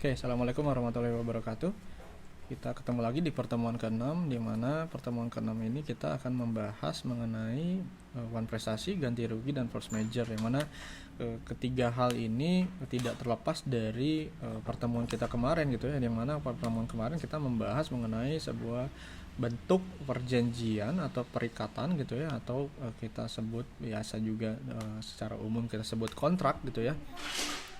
Oke, Assalamualaikum warahmatullahi wabarakatuh. Kita ketemu lagi di pertemuan ke-6, di mana pertemuan ke-6 ini kita akan membahas mengenai one prestasi, ganti rugi, dan force major, yang mana ketiga hal ini tidak terlepas dari pertemuan kita kemarin gitu ya, yang mana pertemuan kemarin kita membahas mengenai sebuah bentuk perjanjian atau perikatan gitu ya, atau kita sebut biasa juga secara umum kita sebut kontrak gitu ya.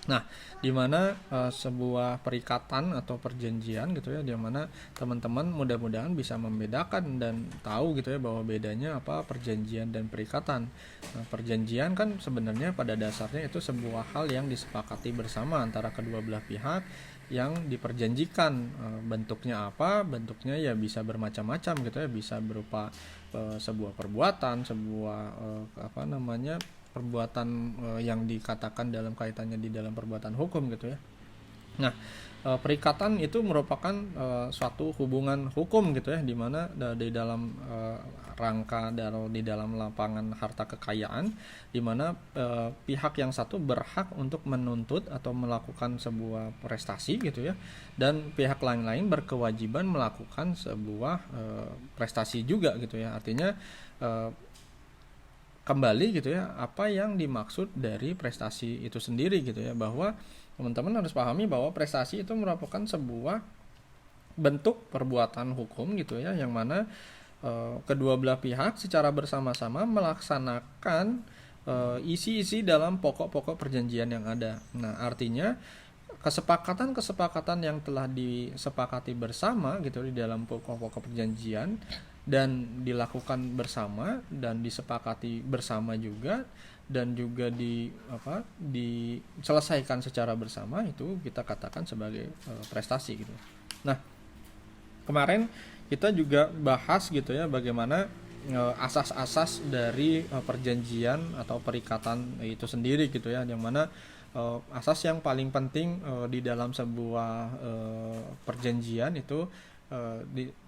Nah, di mana sebuah perikatan atau perjanjian gitu ya, di mana teman-teman mudah-mudahan bisa membedakan dan tahu gitu ya bahwa bedanya apa perjanjian dan perikatan. Nah, perjanjian kan sebenarnya pada dasarnya itu sebuah hal yang disepakati bersama antara kedua belah pihak yang diperjanjikan. Bentuknya apa? Bentuknya ya bisa bermacam-macam gitu ya, bisa berupa sebuah perbuatan, sebuah perbuatan yang dikatakan dalam kaitannya di dalam perbuatan hukum gitu ya. Nah, perikatan itu merupakan suatu hubungan hukum gitu ya, di mana di dalam rangka di dalam lapangan harta kekayaan, di mana pihak yang satu berhak untuk menuntut atau melakukan sebuah prestasi gitu ya, dan pihak lain-lain berkewajiban melakukan sebuah prestasi juga gitu ya. Artinya kembali gitu ya, apa yang dimaksud dari prestasi itu sendiri gitu ya, bahwa teman-teman harus pahami bahwa prestasi itu merupakan sebuah bentuk perbuatan hukum gitu ya, yang mana kedua belah pihak secara bersama-sama melaksanakan isi-isi dalam pokok-pokok perjanjian yang ada. Nah, artinya kesepakatan-kesepakatan yang telah disepakati bersama gitu di dalam pokok-pokok perjanjian dan dilakukan bersama dan disepakati bersama juga, dan juga diselesaikan secara bersama, itu kita katakan sebagai prestasi gitu. Nah, kemarin kita juga bahas gitu ya bagaimana asas-asas dari perjanjian atau perikatan itu sendiri gitu ya, yang mana asas yang paling penting di dalam sebuah perjanjian itu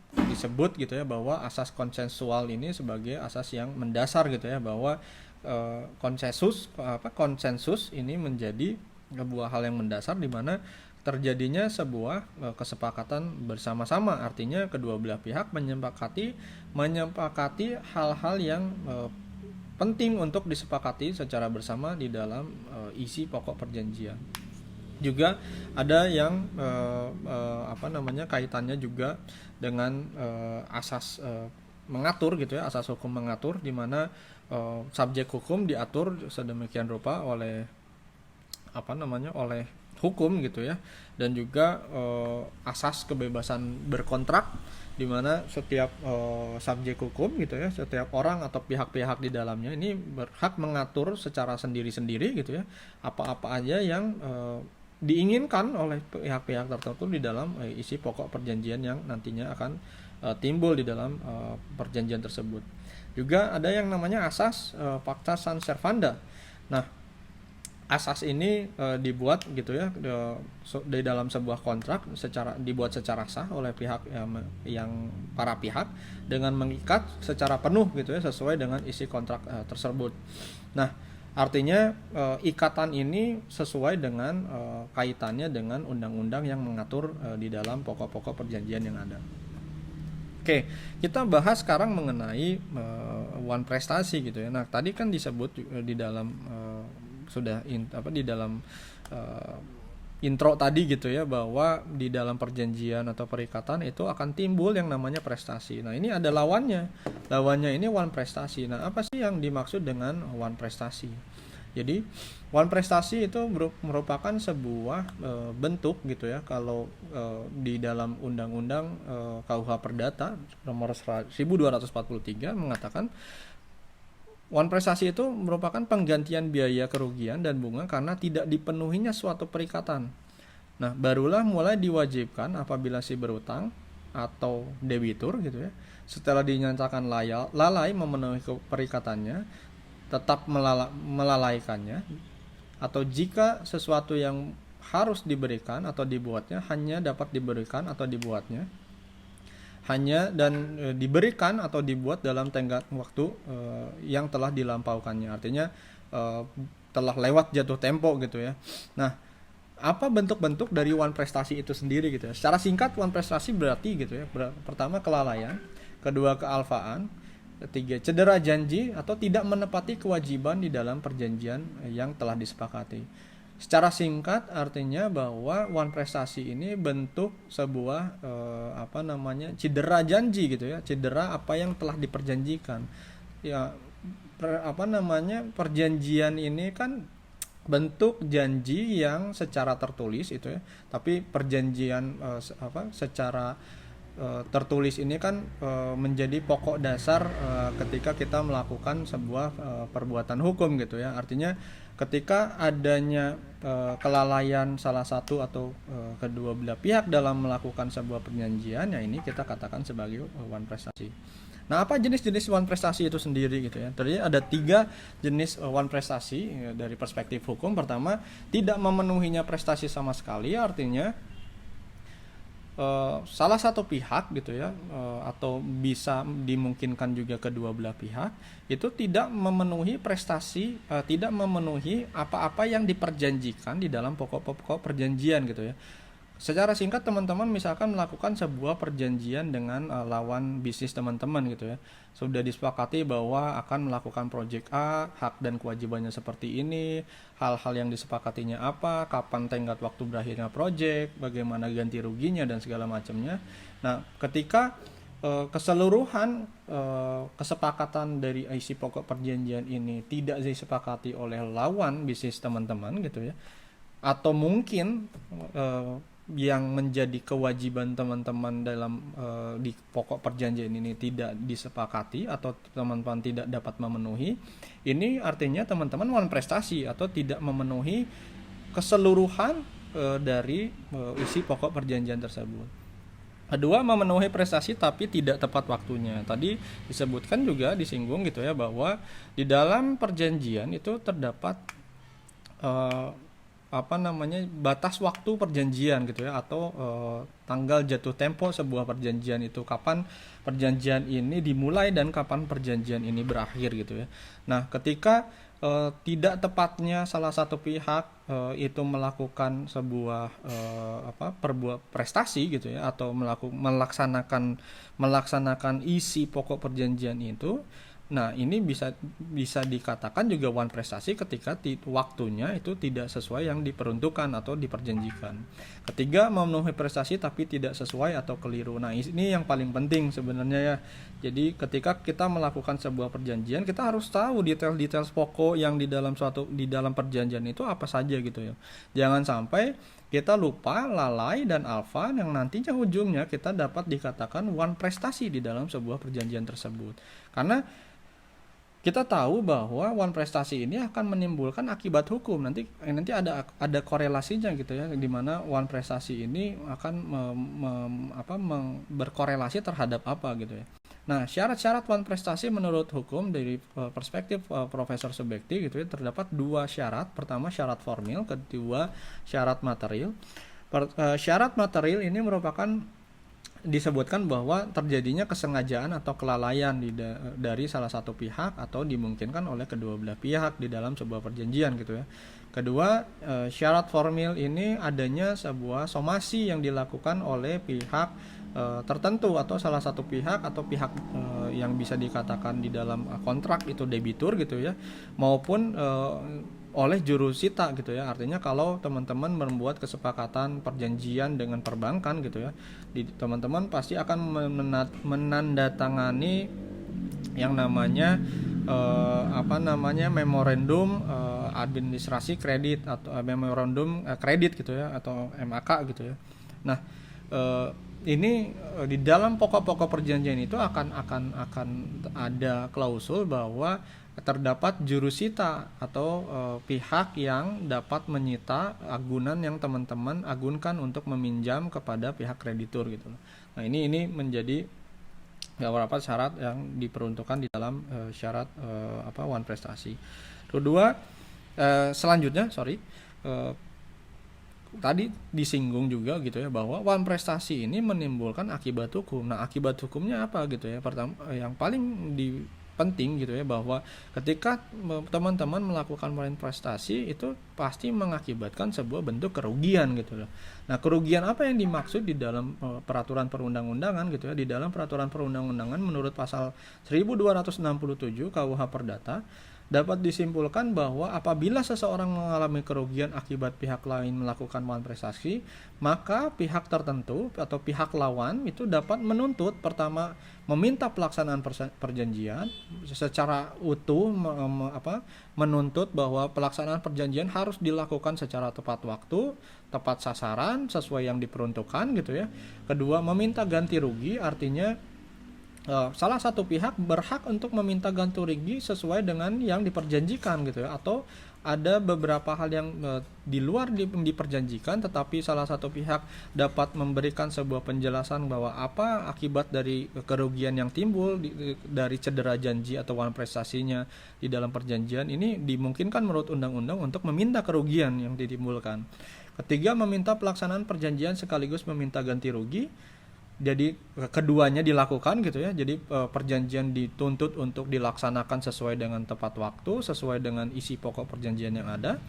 disebut gitu ya, bahwa asas konsensual ini sebagai asas yang mendasar gitu ya, bahwa konsensus ini menjadi sebuah hal yang mendasar di mana terjadinya sebuah kesepakatan bersama-sama. Artinya kedua belah pihak menyepakati hal-hal yang penting untuk disepakati secara bersama di dalam isi pokok perjanjian. Juga ada yang kaitannya juga dengan asas mengatur gitu ya, asas hukum mengatur, di mana subjek hukum diatur sedemikian rupa oleh oleh hukum gitu ya, dan juga asas kebebasan berkontrak, di mana setiap subjek hukum gitu ya, setiap orang atau pihak-pihak di dalamnya ini berhak mengatur secara sendiri-sendiri gitu ya, apa-apa aja yang diinginkan oleh pihak-pihak tertentu di dalam isi pokok perjanjian yang nantinya akan timbul di dalam perjanjian tersebut. Juga ada yang namanya asas pacta sunt servanda. Nah, asas ini dibuat gitu ya di dalam sebuah kontrak dibuat secara sah oleh pihak yang para pihak dengan mengikat secara penuh gitu ya, sesuai dengan isi kontrak tersebut. Nah, artinya ikatan ini sesuai dengan kaitannya dengan undang-undang yang mengatur di dalam pokok-pokok perjanjian yang ada. Oke, kita bahas sekarang mengenai one prestasi gitu ya. Nah, tadi kan disebut di dalam di dalam intro tadi gitu ya, bahwa di dalam perjanjian atau perikatan itu akan timbul yang namanya prestasi. Nah, ini ada lawannya. Lawannya ini one prestasi. Nah, apa sih yang dimaksud dengan one prestasi? Jadi, one prestasi itu merupakan sebuah bentuk gitu ya. Kalau di dalam Undang-Undang KUH Perdata nomor 1243 mengatakan one prestasi itu merupakan penggantian biaya kerugian dan bunga karena tidak dipenuhinya suatu perikatan. Nah, barulah mulai diwajibkan apabila si berutang atau debitur gitu ya, setelah dinyatakan lalai memenuhi perikatannya, tetap melalaikannya, atau jika sesuatu yang harus diberikan atau dibuatnya hanya dapat diberikan atau dibuatnya diberikan atau dibuat dalam tenggat waktu yang telah dilampaukannya. Artinya telah lewat jatuh tempo gitu ya. Nah, apa bentuk-bentuk dari wan prestasi itu sendiri gitu ya. Secara singkat wan prestasi berarti gitu ya. Pertama kelalaian, kedua kealfaan, ketiga cedera janji atau tidak menepati kewajiban di dalam perjanjian yang telah disepakati. Secara singkat artinya bahwa wan prestasi ini bentuk sebuah cedera janji gitu ya, cedera apa yang telah diperjanjikan. Ya perjanjian ini kan bentuk janji yang secara tertulis itu ya, tapi perjanjian secara tertulis ini kan menjadi pokok dasar ketika kita melakukan sebuah perbuatan hukum gitu ya. Artinya ketika adanya kelalaian salah satu atau kedua belah pihak dalam melakukan sebuah perjanjian, ya ini kita katakan sebagai wan prestasi. Nah, apa jenis-jenis wan prestasi itu sendiri gitu ya? Tadi ada 3 jenis wan prestasi dari perspektif hukum. Pertama, tidak memenuhinya prestasi sama sekali, artinya salah satu pihak gitu ya, atau bisa dimungkinkan juga kedua belah pihak itu tidak memenuhi prestasi, tidak memenuhi apa-apa yang diperjanjikan di dalam pokok-pokok perjanjian gitu ya. Secara singkat teman-teman misalkan melakukan sebuah perjanjian dengan lawan bisnis teman-teman gitu ya. Sudah disepakati bahwa akan melakukan project A, hak dan kewajibannya seperti ini, hal-hal yang disepakatinya apa, kapan tenggat waktu berakhirnya project, bagaimana ganti ruginya dan segala macamnya. Nah, ketika keseluruhan kesepakatan dari isi pokok perjanjian ini tidak disepakati oleh lawan bisnis teman-teman gitu ya, atau mungkin yang menjadi kewajiban teman-teman dalam di pokok perjanjian ini tidak disepakati atau teman-teman tidak dapat memenuhi, ini artinya teman-teman wan prestasi atau tidak memenuhi keseluruhan dari isi pokok perjanjian tersebut. Kedua, memenuhi prestasi tapi tidak tepat waktunya. Tadi disebutkan juga, disinggung gitu ya, bahwa di dalam perjanjian itu terdapat batas waktu perjanjian gitu ya, atau tanggal jatuh tempo sebuah perjanjian itu, kapan perjanjian ini dimulai dan kapan perjanjian ini berakhir gitu ya. Nah, ketika tidak tepatnya salah satu pihak itu melakukan sebuah prestasi gitu ya, atau melaksanakan isi pokok perjanjian itu. Nah, ini bisa dikatakan juga wan prestasi ketika waktunya itu tidak sesuai yang diperuntukkan atau diperjanjikan. Ketiga, memenuhi prestasi tapi tidak sesuai atau keliru. Nah, ini yang paling penting sebenarnya ya. Jadi ketika kita melakukan sebuah perjanjian, kita harus tahu detail-detail pokok yang di dalam perjanjian itu apa saja gitu ya. Jangan sampai kita lupa, lalai dan alfa yang nantinya ujungnya kita dapat dikatakan wan prestasi di dalam sebuah perjanjian tersebut. Karena kita tahu bahwa wan prestasi ini akan menimbulkan akibat hukum. Nanti ada korelasinya gitu ya, di mana wan prestasi ini akan berkorelasi terhadap apa gitu ya. Nah, syarat-syarat wan prestasi menurut hukum dari perspektif Profesor Subekti gitu ya, terdapat 2 syarat. Pertama syarat formil, kedua syarat material. Syarat material ini merupakan disebutkan bahwa terjadinya kesengajaan atau kelalaian dari salah satu pihak atau dimungkinkan oleh kedua belah pihak di dalam sebuah perjanjian gitu ya. Kedua, syarat formil ini adanya sebuah somasi yang dilakukan oleh pihak tertentu atau salah satu pihak atau pihak yang bisa dikatakan di dalam kontrak itu debitur gitu ya, maupun oleh jurusita gitu ya. Artinya kalau teman-teman membuat kesepakatan perjanjian dengan perbankan gitu ya, teman-teman pasti akan menandatangani yang namanya memorandum administrasi kredit atau memorandum kredit gitu ya, atau MAK gitu ya. Nah, ini di dalam pokok-pokok perjanjian itu akan ada klausul bahwa terdapat jurusita atau pihak yang dapat menyita agunan yang teman-teman agunkan untuk meminjam kepada pihak kreditur gitu. Nah, ini menjadi beberapa syarat yang diperuntukkan di dalam syarat wan prestasi. Kedua, selanjutnya tadi disinggung juga gitu ya, bahwa wan prestasi ini menimbulkan akibat hukum. Nah, akibat hukumnya apa gitu ya? Pertama, yang paling penting gitu ya, bahwa ketika teman-teman melakukan prestasi itu pasti mengakibatkan sebuah bentuk kerugian gitu loh. Nah, kerugian apa yang dimaksud di dalam peraturan perundang-undangan gitu ya? Di dalam peraturan perundang-undangan menurut pasal 1267 KUH Perdata dapat disimpulkan bahwa apabila seseorang mengalami kerugian akibat pihak lain melakukan prestasi, maka pihak tertentu atau pihak lawan itu dapat menuntut, pertama, meminta pelaksanaan perjanjian secara utuh, menuntut bahwa pelaksanaan perjanjian harus dilakukan secara tepat waktu, tepat sasaran, sesuai yang diperuntukkan gitu ya. Kedua, meminta ganti rugi, artinya salah satu pihak berhak untuk meminta ganti rugi sesuai dengan yang diperjanjikan gitu ya, atau ada beberapa hal yang di luar diperjanjikan, tetapi salah satu pihak dapat memberikan sebuah penjelasan bahwa apa akibat dari kerugian yang timbul dari cedera janji atau prestasinya di dalam perjanjian ini, dimungkinkan menurut undang-undang untuk meminta kerugian yang ditimbulkan. Ketiga, meminta pelaksanaan perjanjian sekaligus meminta ganti rugi. Jadi keduanya dilakukan gitu ya. Jadi perjanjian dituntut untuk dilaksanakan sesuai dengan tepat waktu, sesuai dengan isi pokok perjanjian yang ada,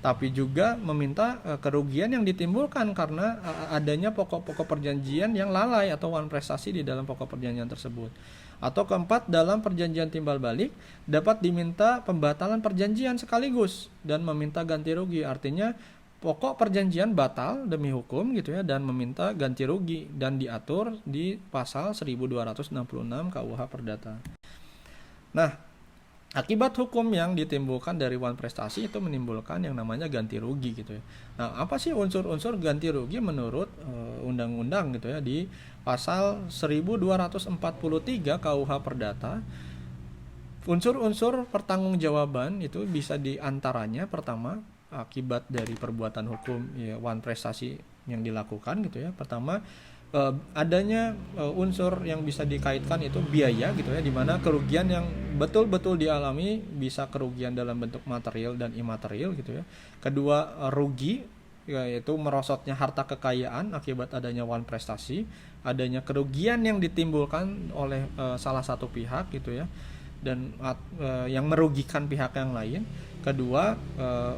tapi juga meminta kerugian yang ditimbulkan karena adanya pokok-pokok perjanjian yang lalai atau prestasi di dalam pokok perjanjian tersebut. Atau keempat, dalam perjanjian timbal balik dapat diminta pembatalan perjanjian sekaligus dan meminta ganti rugi. Artinya pokok perjanjian batal demi hukum gitu ya, dan meminta ganti rugi, dan diatur di pasal 1266 KUH Perdata. Nah, akibat hukum yang ditimbulkan dari prestasi itu menimbulkan yang namanya ganti rugi gitu ya. Nah, apa sih unsur-unsur ganti rugi menurut undang-undang gitu ya? Di pasal 1243 KUH Perdata, unsur-unsur pertanggungjawaban itu bisa diantaranya, pertama, akibat dari perbuatan hukum ya, prestasi yang dilakukan gitu ya. Pertama, adanya unsur yang bisa dikaitkan itu biaya gitu ya, dimana kerugian yang betul-betul dialami bisa kerugian dalam bentuk material dan imaterial gitu ya. Kedua, rugi, yaitu merosotnya harta kekayaan akibat adanya prestasi, adanya kerugian yang ditimbulkan oleh salah satu pihak gitu ya, dan yang merugikan pihak yang lain. Kedua,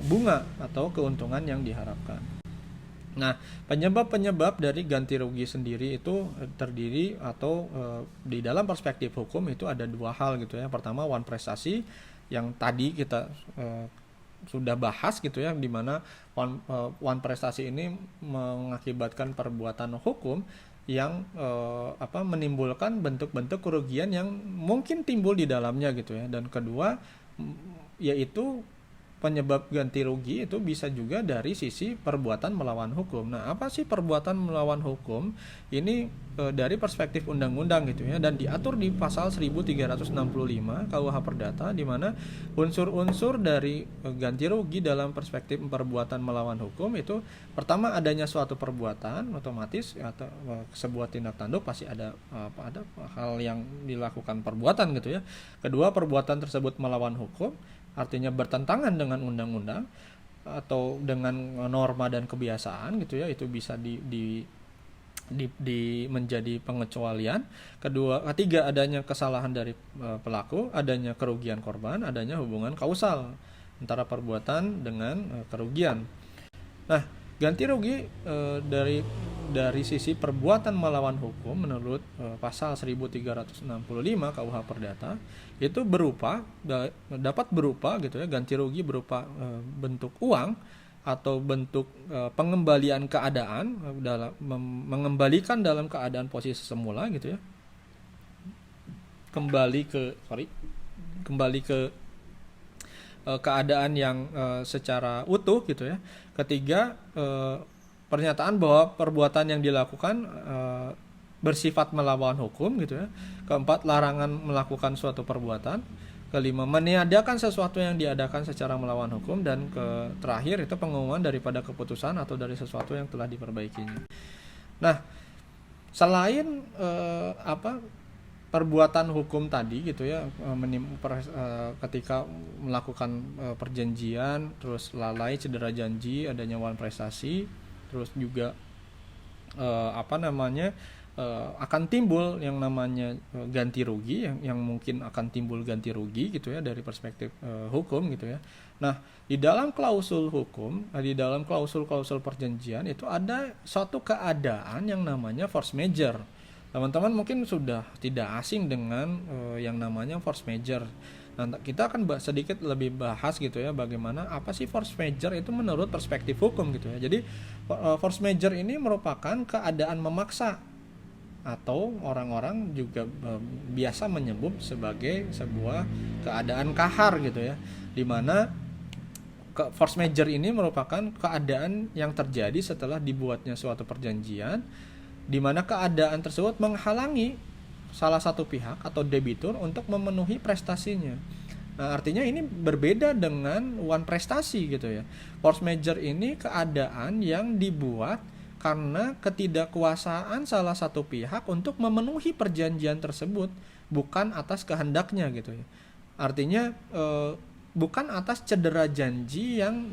bunga atau keuntungan yang diharapkan. Nah, penyebab-penyebab dari ganti rugi sendiri itu terdiri atau di dalam perspektif hukum itu ada dua hal gitu ya. Pertama, prestasi yang tadi kita sudah bahas gitu ya, di mana prestasi ini mengakibatkan perbuatan hukum yang menimbulkan bentuk-bentuk kerugian yang mungkin timbul di dalamnya gitu ya. Dan kedua, yaitu penyebab ganti rugi itu bisa juga dari sisi perbuatan melawan hukum. Nah, apa sih perbuatan melawan hukum? Ini dari perspektif undang-undang gitu ya, dan diatur di pasal 1365 KUH Perdata, di mana unsur-unsur dari ganti rugi dalam perspektif perbuatan melawan hukum itu, pertama, adanya suatu perbuatan, otomatis atau sebuah tindak tanduk pasti ada hal yang dilakukan perbuatan gitu ya. Kedua, perbuatan tersebut melawan hukum, artinya bertentangan dengan undang-undang atau dengan norma dan kebiasaan gitu ya, itu bisa menjadi pengecualian. Ketiga, adanya kesalahan dari pelaku, adanya kerugian korban, adanya hubungan kausal antara perbuatan dengan kerugian. Nah, ganti rugi dari sisi perbuatan melawan hukum menurut pasal 1365 KUH Perdata itu dapat berupa gitu ya, ganti rugi berupa bentuk uang atau bentuk pengembalian keadaan, mengembalikan dalam keadaan posisi semula gitu ya, kembali ke keadaan yang secara utuh gitu ya. Ketiga, pernyataan bahwa perbuatan yang dilakukan bersifat melawan hukum gitu ya. Keempat, larangan melakukan suatu perbuatan. Kelima, meniadakan sesuatu yang diadakan secara melawan hukum. Dan terakhir itu pengumuman daripada keputusan atau dari sesuatu yang telah diperbaikinya. Nah, selain perbuatan hukum tadi gitu ya, ketika melakukan perjanjian, terus lalai, cedera janji, adanya prestasi, terus juga akan timbul yang namanya ganti rugi, yang mungkin akan timbul ganti rugi gitu ya dari perspektif hukum gitu ya. Nah, di dalam klausul hukum, di dalam klausul-klausul perjanjian itu ada suatu keadaan yang namanya force majeure. Teman-teman mungkin sudah tidak asing dengan yang namanya force majeure. Nah, kita akan sedikit lebih bahas gitu ya, bagaimana apa sih force majeure itu menurut perspektif hukum gitu ya. Jadi force majeure ini merupakan keadaan memaksa, atau orang-orang juga biasa menyebut sebagai sebuah keadaan kahar gitu ya, dimana force majeure ini merupakan keadaan yang terjadi setelah dibuatnya suatu perjanjian, di mana keadaan tersebut menghalangi salah satu pihak atau debitur untuk memenuhi prestasinya. Nah, artinya ini berbeda dengan one prestasi gitu ya. Force majeure ini keadaan yang dibuat karena ketidakkuasaan salah satu pihak untuk memenuhi perjanjian tersebut, bukan atas kehendaknya gitu ya. Artinya bukan atas cedera janji yang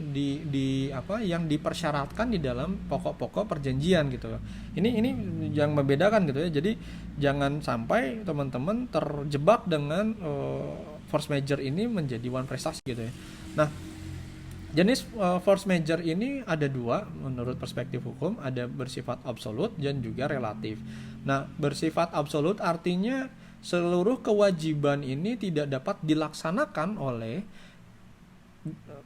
yang dipersyaratkan di dalam pokok-pokok perjanjian gitu. Ini yang membedakan gitu ya. Jadi jangan sampai teman-teman terjebak dengan force majeure ini menjadi one prestasi gitu ya. Nah, jenis force majeure ini ada dua menurut perspektif hukum, ada bersifat absolut dan juga relatif. Nah, bersifat absolut artinya seluruh kewajiban ini tidak dapat dilaksanakan oleh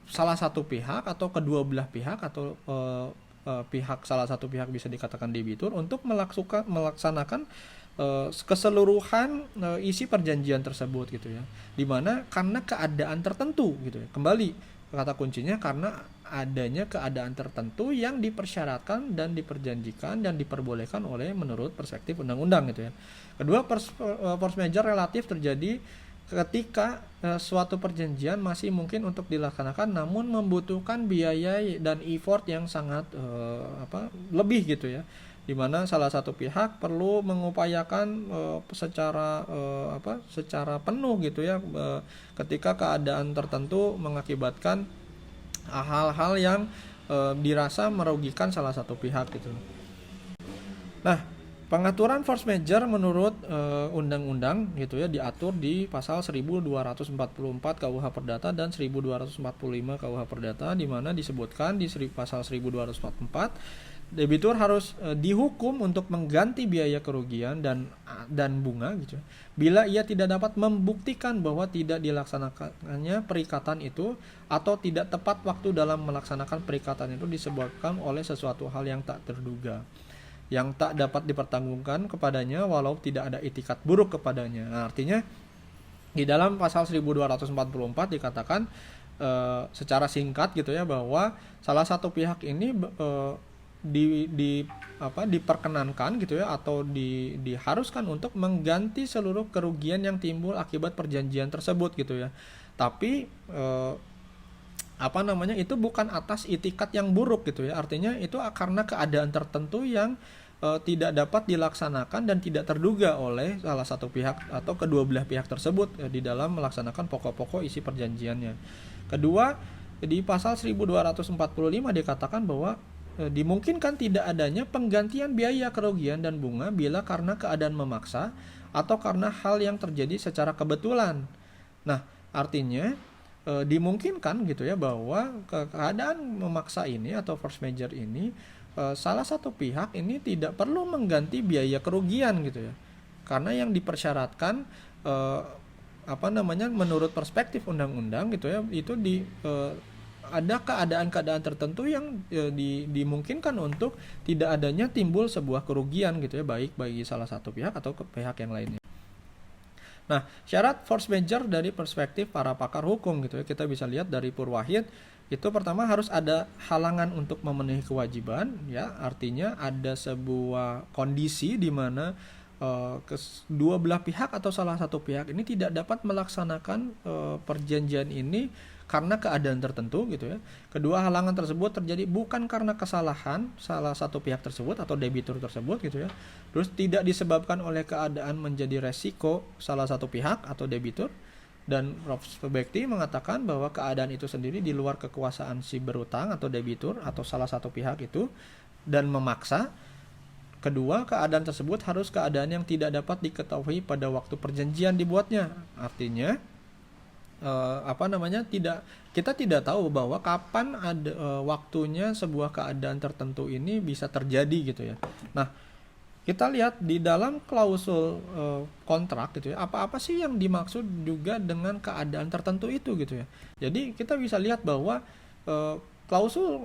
salah satu pihak atau kedua belah pihak, atau pihak salah satu pihak bisa dikatakan debitur untuk melaksanakan keseluruhan isi perjanjian tersebut gitu ya. Dimana karena keadaan tertentu gitu ya. Kembali kata kuncinya, karena adanya keadaan tertentu yang dipersyaratkan dan diperjanjikan dan diperbolehkan oleh menurut perspektif undang-undang gitu ya. Kedua, force majeure relatif terjadi ketika suatu perjanjian masih mungkin untuk dilaksanakan namun membutuhkan biaya dan effort yang sangat lebih gitu ya, dimana salah satu pihak perlu mengupayakan secara penuh gitu ya, ketika keadaan tertentu mengakibatkan hal-hal yang dirasa merugikan salah satu pihak gitu. Nah, pengaturan force majeure menurut undang-undang gitu ya diatur di pasal 1244 KUH Perdata dan 1245 KUH Perdata, di mana disebutkan di pasal 1244 debitur harus dihukum untuk mengganti biaya kerugian dan bunga gitu bila ia tidak dapat membuktikan bahwa tidak dilaksanakannya perikatan itu atau tidak tepat waktu dalam melaksanakan perikatan itu disebabkan oleh sesuatu hal yang tak terduga, yang tak dapat dipertanggungan kepadanya walau tidak ada itikat buruk kepadanya. Nah, artinya di dalam pasal 1244 dikatakan secara singkat gitu ya, bahwa salah satu pihak ini diperkenankan gitu ya, atau diharuskan untuk mengganti seluruh kerugian yang timbul akibat perjanjian tersebut gitu ya. Tapi itu bukan atas itikat yang buruk gitu ya. Artinya itu karena keadaan tertentu yang tidak dapat dilaksanakan dan tidak terduga oleh salah satu pihak atau kedua belah pihak tersebut di dalam melaksanakan pokok-pokok isi perjanjiannya. Kedua, di pasal 1245 dikatakan bahwa dimungkinkan tidak adanya penggantian biaya kerugian dan bunga bila karena keadaan memaksa atau karena hal yang terjadi secara kebetulan. Nah, artinya dimungkinkan gitu ya, bahwa keadaan memaksa ini atau force majeure ini salah satu pihak ini tidak perlu mengganti biaya kerugian gitu ya, karena yang dipersyaratkan menurut perspektif undang-undang gitu ya, itu ada keadaan-keadaan tertentu yang dimungkinkan untuk tidak adanya timbul sebuah kerugian gitu ya, baik bagi salah satu pihak atau ke pihak yang lainnya. Nah, syarat force majeure dari perspektif para pakar hukum gitu ya, kita bisa lihat dari Purwahid, itu pertama harus ada halangan untuk memenuhi kewajiban ya, artinya ada sebuah kondisi di mana kedua belah pihak atau salah satu pihak ini tidak dapat melaksanakan perjanjian ini karena keadaan tertentu gitu ya. Kedua, halangan tersebut terjadi bukan karena kesalahan salah satu pihak tersebut atau debitur tersebut gitu ya. Terus tidak disebabkan oleh keadaan menjadi resiko salah satu pihak atau debitur. Dan Prof. Bekti mengatakan bahwa keadaan itu sendiri di luar kekuasaan si berutang atau debitur atau salah satu pihak itu dan memaksa. Kedua, keadaan tersebut harus keadaan yang tidak dapat diketahui pada waktu perjanjian dibuatnya. Artinya kita tidak tahu bahwa kapan ada waktunya sebuah keadaan tertentu ini bisa terjadi gitu ya. Nah, kita lihat di dalam klausul kontrak gitu ya, apa-apa sih yang dimaksud juga dengan keadaan tertentu itu gitu ya. Jadi kita bisa lihat bahwa klausul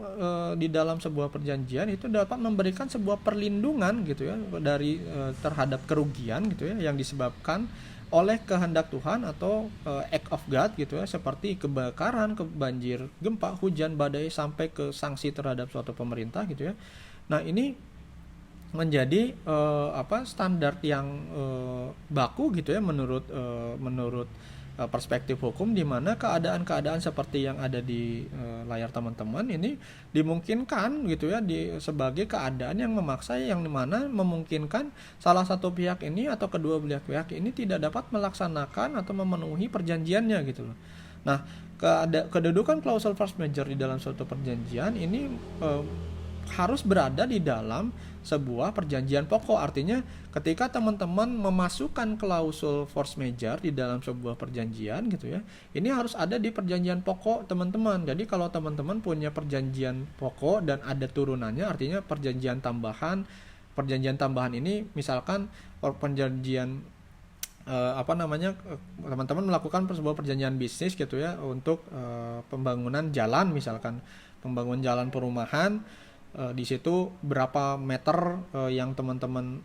di dalam sebuah perjanjian itu dapat memberikan sebuah perlindungan gitu ya dari terhadap kerugian gitu ya yang disebabkan oleh kehendak Tuhan atau act of God gitu ya, seperti kebakaran, banjir, gempa, hujan, badai, sampai ke sanksi terhadap suatu pemerintah gitu ya. Nah, ini menjadi standar yang baku gitu ya menurut perspektif hukum, di mana keadaan-keadaan seperti yang ada di layar teman-teman ini dimungkinkan gitu ya sebagai keadaan yang memaksa, yang dimana memungkinkan salah satu pihak ini atau kedua belah pihak ini tidak dapat melaksanakan atau memenuhi perjanjiannya gitu loh. Nah, kedudukan klausul force majeure di dalam suatu perjanjian ini harus berada di dalam sebuah perjanjian pokok. Artinya ketika teman-teman memasukkan klausul force majeure di dalam sebuah perjanjian gitu ya, ini harus ada di perjanjian pokok teman-teman. Jadi kalau teman-teman punya perjanjian pokok dan ada turunannya, artinya perjanjian tambahan ini misalkan perjanjian teman-teman melakukan sebuah perjanjian bisnis gitu ya untuk pembangunan jalan, misalkan pembangunan jalan perumahan. Di situ berapa meter yang teman-teman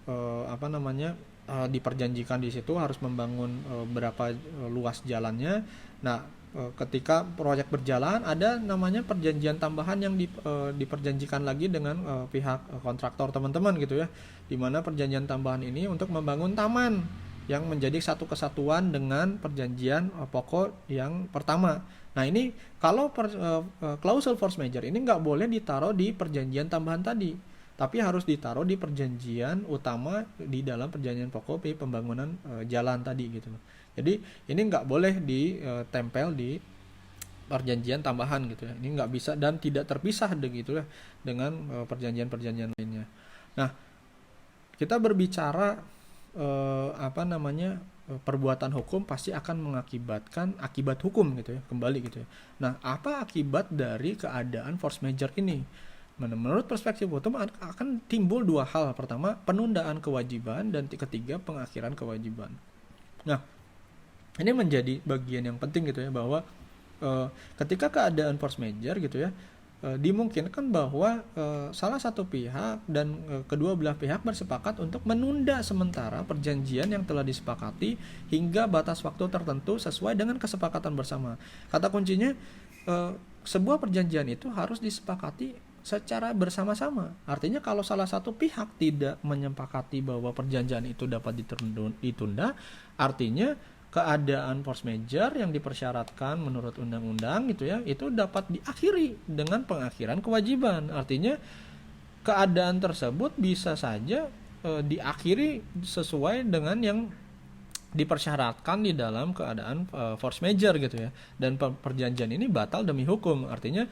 diperjanjikan di situ harus membangun berapa luas jalannya. Nah, ketika proyek berjalan ada namanya perjanjian tambahan yang diperjanjikan lagi dengan pihak kontraktor teman-teman gitu ya, dimana perjanjian tambahan ini untuk membangun taman yang menjadi satu kesatuan dengan perjanjian pokok yang pertama. Nah, ini kalau klausul force majeure ini nggak boleh ditaruh di perjanjian tambahan tadi, tapi harus ditaruh di perjanjian utama di dalam perjanjian pokok di pembangunan jalan tadi gitu. Jadi ini nggak boleh ditempel di perjanjian tambahan gitu ya. Ini nggak bisa dan tidak terpisah gitu ya dengan perjanjian-perjanjian lainnya. Nah, kita berbicara perbuatan hukum pasti akan mengakibatkan akibat hukum gitu ya, kembali gitu ya. Nah, apa akibat dari keadaan force majeure ini? Menurut perspektif hukum akan timbul dua hal. Pertama, penundaan kewajiban, dan ketiga, pengakhiran kewajiban. Nah, ini menjadi bagian yang penting gitu ya, bahwa ketika keadaan force majeure gitu ya, dimungkinkan bahwa salah satu pihak dan kedua belah pihak bersepakat untuk menunda sementara perjanjian yang telah disepakati hingga batas waktu tertentu sesuai dengan kesepakatan bersama. Kata kuncinya, sebuah perjanjian itu harus disepakati secara bersama-sama. Artinya kalau salah satu pihak tidak menyepakati bahwa perjanjian itu dapat ditunda, artinya keadaan force majeure yang dipersyaratkan menurut undang-undang gitu ya, itu dapat diakhiri dengan pengakhiran kewajiban. Artinya keadaan tersebut bisa saja diakhiri sesuai dengan yang dipersyaratkan di dalam keadaan force majeure gitu ya, dan perjanjian ini batal demi hukum. Artinya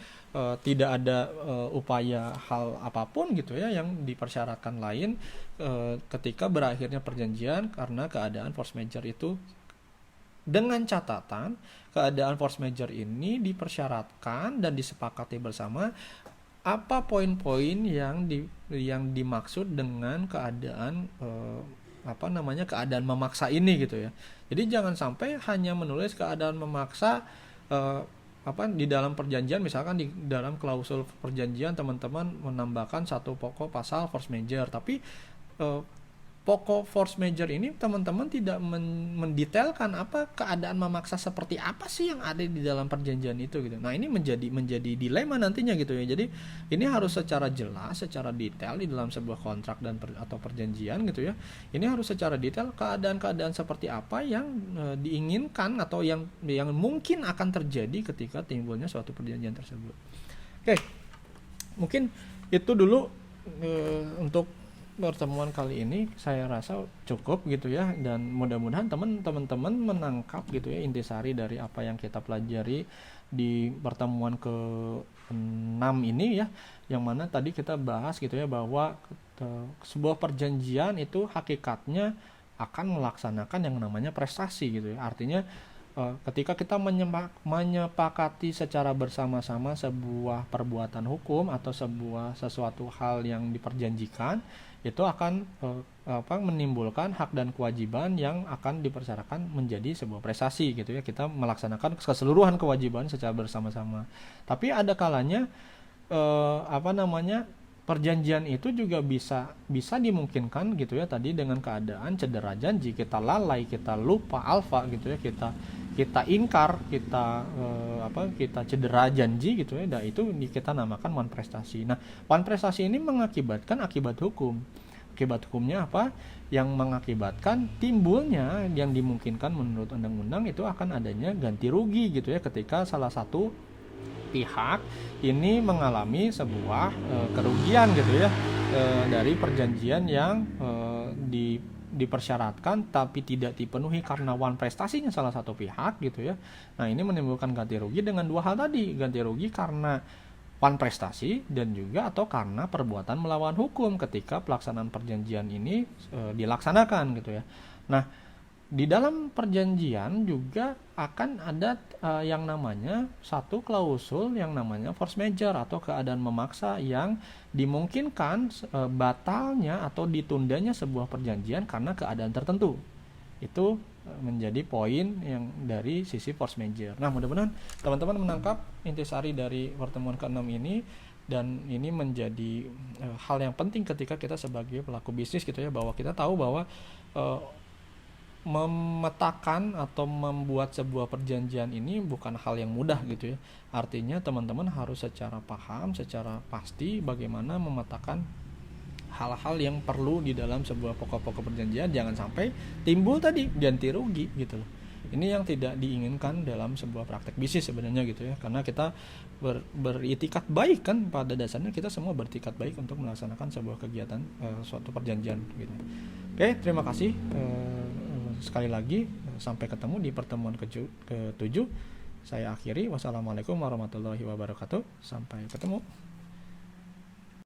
tidak ada upaya hal apapun gitu ya yang dipersyaratkan lain ketika berakhirnya perjanjian karena keadaan force majeure itu, dengan catatan keadaan force majeure ini dipersyaratkan dan disepakati bersama apa poin-poin yang dimaksud dengan keadaan keadaan memaksa ini gitu ya. Jadi jangan sampai hanya menulis keadaan memaksa di dalam perjanjian, misalkan di dalam klausul perjanjian teman-teman menambahkan satu pokok pasal force majeure, tapi pokok force majeure ini teman-teman tidak mendetailkan apa keadaan memaksa seperti apa sih yang ada di dalam perjanjian itu gitu. Nah, ini menjadi dilema nantinya gitu ya. Jadi ini harus secara jelas, secara detail di dalam sebuah kontrak atau perjanjian gitu ya. Ini harus secara detail keadaan-keadaan seperti apa yang diinginkan atau yang mungkin akan terjadi ketika timbulnya suatu perjanjian tersebut. Oke. Mungkin itu dulu untuk pertemuan kali ini, saya rasa cukup gitu ya, dan mudah-mudahan teman-teman menangkap gitu ya intisari dari apa yang kita pelajari di pertemuan ke-6 ini ya, yang mana tadi kita bahas gitu ya bahwa sebuah perjanjian itu hakikatnya akan melaksanakan yang namanya prestasi gitu ya. Artinya ketika kita menyepakati secara bersama-sama sebuah perbuatan hukum atau sesuatu hal yang diperjanjikan, itu akan menimbulkan hak dan kewajiban yang akan dipersyaratkan menjadi sebuah prestasi gitu ya. Kita melaksanakan keseluruhan kewajiban secara bersama-sama. Tapi ada kalanya perjanjian itu juga bisa dimungkinkan gitu ya, tadi dengan keadaan cedera janji, kita lalai, kita lupa alfa gitu ya, kita ingkar, kita cedera janji gitu ya. Dan itu kita namakan wan prestasi. Nah, wan prestasi ini mengakibatkan akibat hukum. Akibat hukumnya apa? Yang mengakibatkan timbulnya yang dimungkinkan menurut undang-undang itu akan adanya ganti rugi gitu ya, ketika salah satu pihak ini mengalami sebuah kerugian gitu ya, dari perjanjian yang dipersyaratkan tapi tidak dipenuhi karena wan prestasinya salah satu pihak gitu ya. Nah, ini menimbulkan ganti rugi dengan dua hal tadi, ganti rugi karena wan prestasi dan juga atau karena perbuatan melawan hukum ketika pelaksanaan perjanjian ini dilaksanakan gitu ya. Nah, di dalam perjanjian juga akan ada yang namanya satu klausul yang namanya force majeure atau keadaan memaksa yang dimungkinkan batalnya atau ditundanya sebuah perjanjian karena keadaan tertentu. Itu menjadi poin yang dari sisi force majeure. Nah, mudah-mudahan teman-teman menangkap intisari dari pertemuan ke-6 ini, dan ini menjadi hal yang penting ketika kita sebagai pelaku bisnis gitu ya, bahwa kita tahu bahwa memetakan atau membuat sebuah perjanjian ini bukan hal yang mudah gitu ya. Artinya teman-teman harus secara paham, secara pasti bagaimana memetakan hal-hal yang perlu di dalam sebuah pokok-pokok perjanjian, jangan sampai timbul tadi ganti rugi gitu loh. Ini yang tidak diinginkan dalam sebuah praktek bisnis sebenarnya gitu ya, karena kita beritikat baik kan, pada dasarnya kita semua beritikat baik untuk melaksanakan sebuah kegiatan suatu perjanjian gitu. Oke, terima kasih. Sekali lagi, sampai ketemu di pertemuan ke-7. Saya akhiri. Wassalamualaikum warahmatullahi wabarakatuh. Sampai ketemu.